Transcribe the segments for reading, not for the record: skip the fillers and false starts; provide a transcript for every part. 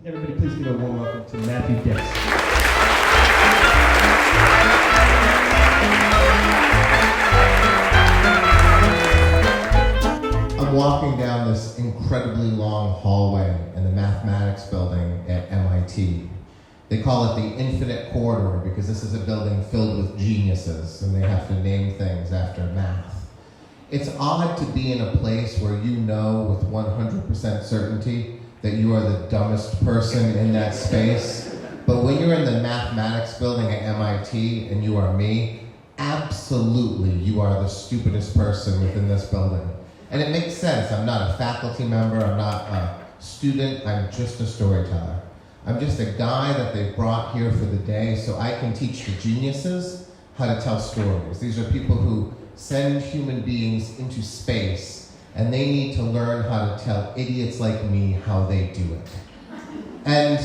Everybody please give a warm welcome to Matthew Dix. I'm walking down this incredibly long hallway in the mathematics building at MIT. They call it the Infinite Corridor because this is a building filled with geniuses and they have to name things after math. It's odd to be in a place where you know with 100% certainty that you are the dumbest person in that space. But when you're in the mathematics building at MIT and you are me, absolutely you are the stupidest person within this building. And it makes sense. I'm not a faculty member, I'm not a student, I'm just a storyteller. I'm just a guy that they've brought here for the day so I can teach the geniuses how to tell stories. These are people who send human beings into space and they need to learn how to tell idiots like me how they do it. And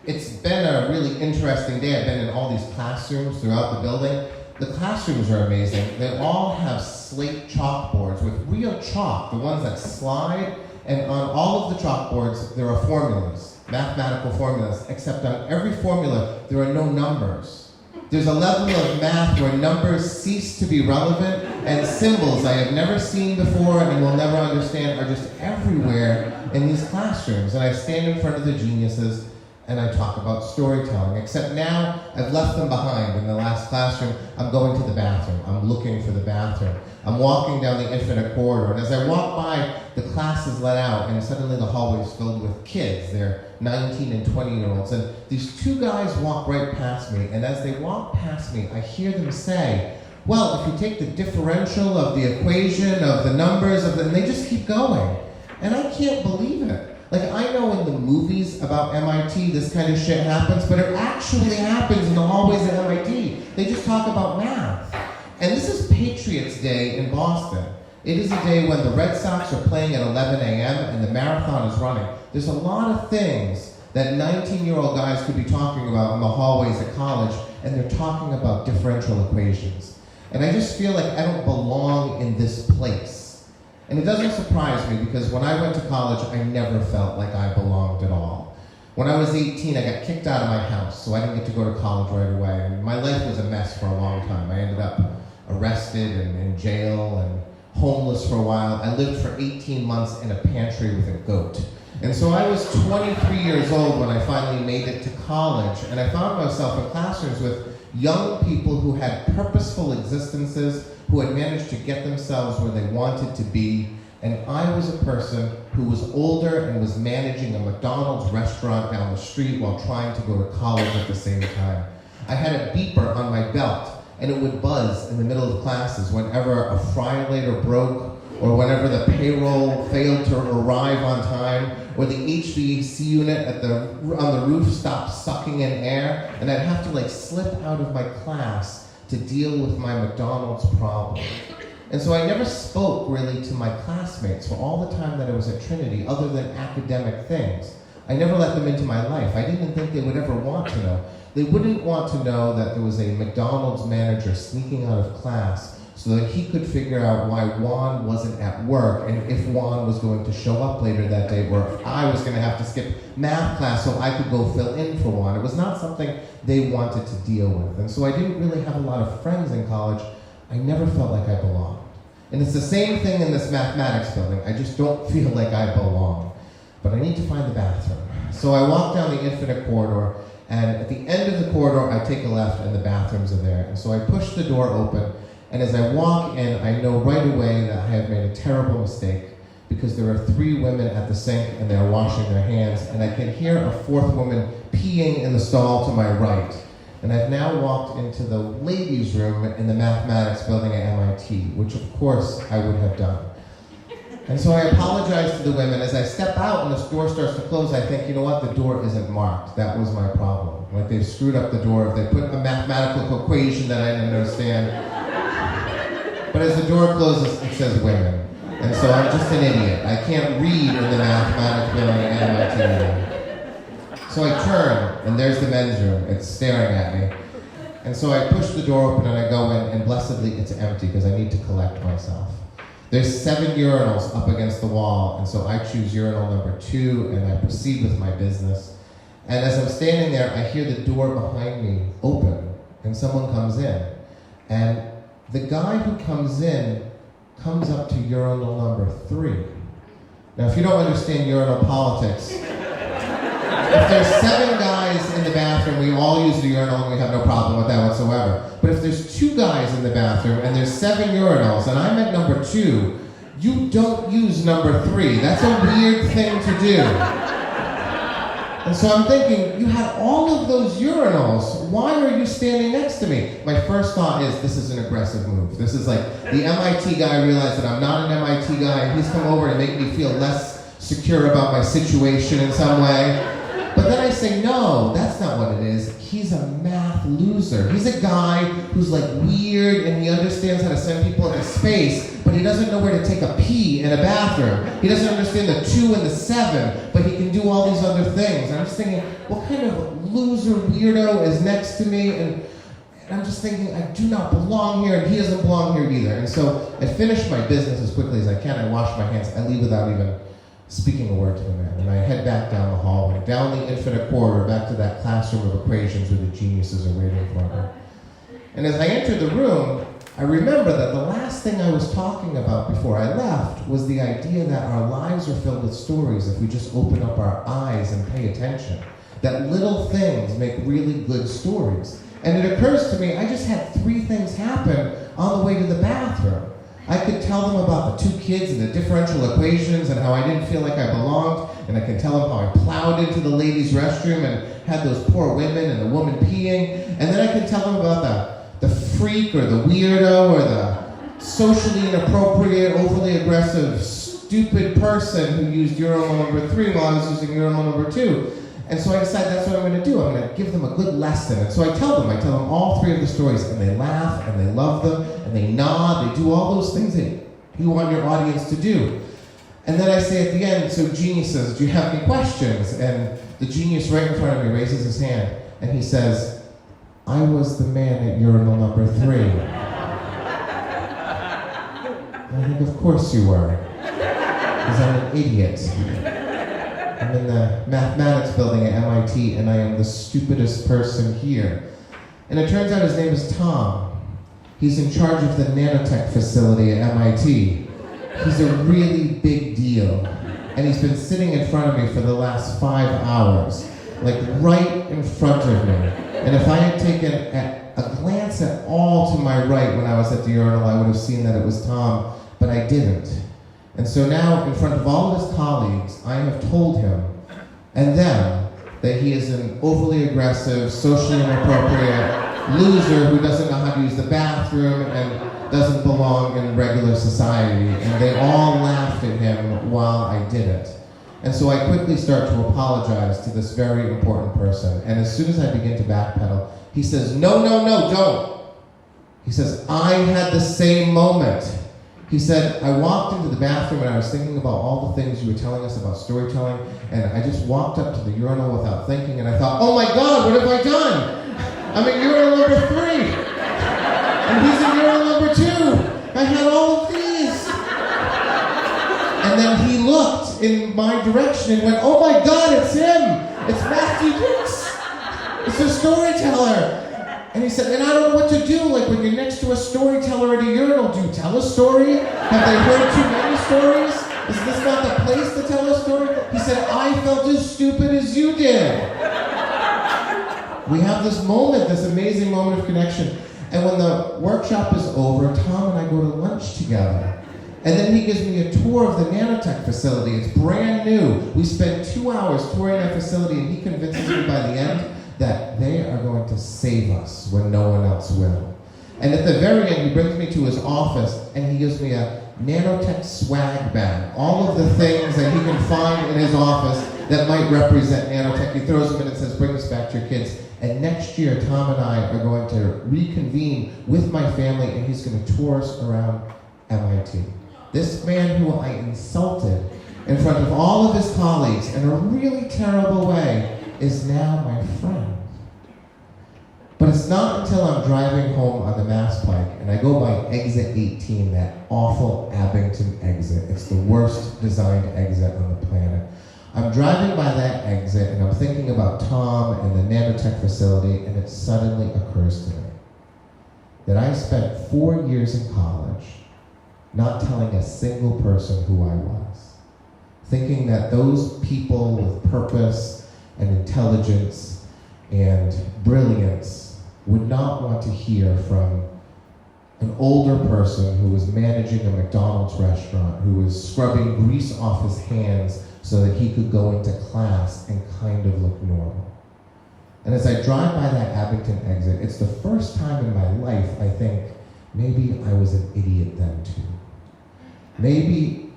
it's been a really interesting day. I've been in all these classrooms throughout the building. The classrooms are amazing. They all have slate chalkboards with real chalk, the ones that slide, and on all of the chalkboards there are formulas, mathematical formulas, except on every formula there are no numbers. There's a level of math where numbers cease to be relevant and symbols I have never seen before and will never understand are just everywhere in these classrooms. And I stand in front of the geniuses and I talk about storytelling, except now I've left them behind. In the last classroom, I'm going to the bathroom. I'm looking for the bathroom. I'm walking down the Infinite Corridor, and as I walk by, the class is let out, and suddenly the hallway is filled with kids. They're 19 and 20-year-olds, and these two guys walk right past me, and as they walk past me, I hear them say, well, if you take the differential of the equation of the numbers, and they just keep going. And I can't believe it. Like, I know in the movies about MIT this kind of shit happens, but it actually happens in the hallways at MIT. They just talk about math. And this is Patriots Day in Boston. It is a day when the Red Sox are playing at 11 a.m. and the marathon is running. There's a lot of things that 19-year-old guys could be talking about in the hallways at college, and they're talking about differential equations. And I just feel like I don't belong in this place. And it doesn't surprise me because when I went to college, I never felt like I belonged at all. When I was 18, I got kicked out of my house, so I didn't get to go to college right away. And my life was a mess for a long time. I ended up arrested and in jail and homeless for a while. I lived for 18 months in a pantry with a goat. And so I was 23 years old when I finally made it to college, and I found myself in classrooms with young people who had purposeful existences, who had managed to get themselves where they wanted to be, and I was a person who was older and was managing a McDonald's restaurant down the street while trying to go to college at the same time. I had a beeper on my belt, and it would buzz in the middle of classes whenever a fryolator broke, or whenever the payroll failed to arrive on time, or the HVAC unit on the roof stopped sucking in air, and I'd have to slip out of my class to deal with my McDonald's problem. And so I never spoke really to my classmates for all the time that I was at Trinity, other than academic things. I never let them into my life. I didn't think they would ever want to know. They wouldn't want to know that there was a McDonald's manager sneaking out of class so that he could figure out why Juan wasn't at work and if Juan was going to show up later that day, or if I was going to have to skip math class so I could go fill in for Juan. It was not something they wanted to deal with. And so I didn't really have a lot of friends in college. I never felt like I belonged. And it's the same thing in this mathematics building. I just don't feel like I belong. But I need to find the bathroom. So I walk down the Infinite Corridor, and at the end of the corridor, I take a left and the bathrooms are there. And so I push the door open, and as I walk in, I know right away that I have made a terrible mistake because there are 3 women at the sink and they're washing their hands, and I can hear a 4th woman peeing in the stall to my right. And I've now walked into the ladies' room in the mathematics building at MIT, which of course I would have done. And so I apologize to the women. As I step out and this door starts to close, I think, you know what, the door isn't marked. That was my problem. Like, they've screwed up the door. If they put a mathematical equation that I didn't understand. But as the door closes, it says women. And so I'm just an idiot. I can't read in the mathematics building at MIT. So I turn, and there's the men's room. It's staring at me. And so I push the door open and I go in, and blessedly it's empty because I need to collect myself. There's 7 urinals up against the wall, and so I choose urinal number 2 and I proceed with my business. And as I'm standing there, I hear the door behind me open, and someone comes in. And the guy who comes in comes up to urinal number 3. Now, if you don't understand urinal politics, if there's 7 guys in the bathroom, we all use the urinal and we have no problem with that whatsoever. But if there's 2 guys in the bathroom and there's 7 urinals and I'm at number 2, you don't use number 3. That's a weird thing to do. And so I'm thinking, you had all of those urinals. Why are you standing next to me? My first thought is, this is an aggressive move. This is like the MIT guy realized that I'm not an MIT guy and he's come over to make me feel less secure about my situation in some way. But then I say, no, that's not what it is. He's a math loser. He's a guy who's like weird and he understands how to send people into space, but he doesn't know where to take a pee in a bathroom. He doesn't understand the 2 and the 7, but he can do all these other things. And I'm just thinking, what kind of loser weirdo is next to me? And I'm just thinking, I do not belong here, and he doesn't belong here either. And so I finish my business as quickly as I can. I wash my hands. I leave without even speaking a word to the man. And I head back down the hallway, down the infinite corridor, back to that classroom of equations where the geniuses are waiting for me. And as I enter the room, I remember that the last thing I was talking about before I left was the idea that our lives are filled with stories if we just open up our eyes and pay attention. That little things make really good stories. And it occurs to me, I just had 3 things happen on the way to the bathroom. I could tell them about the 2 kids and the differential equations and how I didn't feel like I belonged, and I could tell them how I plowed into the ladies' restroom and had those poor women and the woman peeing, and then I could tell them about the freak or the weirdo or the socially inappropriate, overly aggressive, stupid person who used urinal number 3 while I was using urinal number 2. And so I decided that's what I'm going to do. I'm going to give them a good lesson. And so I tell them all 3 of the stories, and they laugh, and they love them, and they nod, they do all those things that you want your audience to do. And then I say at the end, so geniuses, do you have any questions? And the genius right in front of me raises his hand, and he says, I was the man at urinal number 3. And I think, of course you were, because I'm an idiot. I'm in the mathematics building at MIT, and I am the stupidest person here. And it turns out his name is Tom. He's in charge of the nanotech facility at MIT. He's a really big deal. And he's been sitting in front of me for the last 5 hours, like right in front of me. And if I had taken a glance at all to my right when I was at the urinal, I would have seen that it was Tom, but I didn't. And so now, in front of all of his colleagues, I have told him and them that he is an overly aggressive, socially inappropriate loser who doesn't know how to use the bathroom and doesn't belong in regular society. And they all laughed at him while I did it. And so I quickly start to apologize to this very important person. And as soon as I begin to backpedal, he says, no, don't. He says, I had the same moment. He said, I walked into the bathroom and I was thinking about all the things you were telling us about storytelling, and I just walked up to the urinal without thinking, and I thought, oh my God, what have I done? I'm at urinal number 3, and he's at urinal number 2. I had all of these. And then he looked in my direction and went, oh my God, it's him. It's Matthew Dix. It's a storyteller. And he said, and I don't know what to do, like when you're next to a storyteller at a urinal, do you tell a story? Have they heard too many stories? Is this not the place to tell a story? He said, I felt as stupid as you did. We have this moment, this amazing moment of connection. And when the workshop is over, Tom and I go to lunch together. And then he gives me a tour of the nanotech facility. It's brand new. We spent 2 hours touring that facility, and he convinces me by the end that they are going to save us when no one else will. And at the very end, he brings me to his office, and he gives me a nanotech swag bag. All of the things that he can find in his office that might represent nanotech. He throws them in and says, bring this back to your kids. And next year, Tom and I are going to reconvene with my family, and he's going to tour us around MIT. This man who I insulted in front of all of his colleagues in a really terrible way is now my friend. But it's not until I'm driving home on the Mass Pike and I go by exit 18, that awful Abington exit. It's the worst designed exit on the planet. I'm driving by that exit and I'm thinking about Tom and the nanotech facility, and it suddenly occurs to me that I spent 4 years in college not telling a single person who I was, thinking that those people with purpose and intelligence and brilliance would not want to hear from an older person who was managing a McDonald's restaurant, who was scrubbing grease off his hands so that he could go into class and kind of look normal. And as I drive by that Abington exit, it's the first time in my life I think, maybe I was an idiot then too. Maybe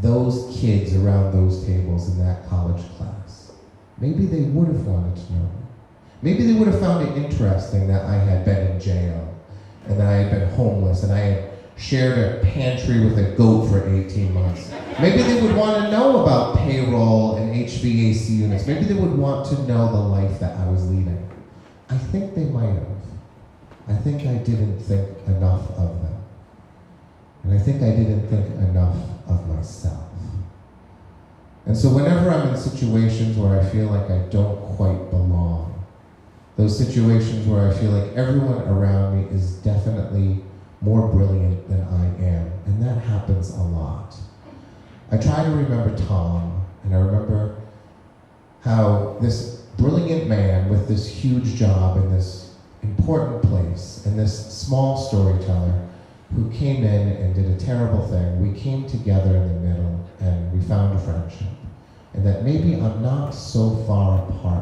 those kids around those tables in that college class, maybe they would have wanted to know me. Maybe they would have found it interesting that I had been in jail and that I had been homeless and I had shared a pantry with a goat for 18 months. Maybe they would want to know about payroll and HVAC units. Maybe they would want to know the life that I was leading. I think they might have. I think I didn't think enough of them. And I think I didn't think enough of myself. And so whenever I'm in situations where I feel like I don't quite belong, those situations where I feel like everyone around me is definitely more brilliant than I am, and that happens a lot. I try to remember Tom, and I remember how this brilliant man with this huge job in this important place, and this small storyteller who came in and did a terrible thing, we came together in the middle and we found a friendship. And that maybe I'm not so far apart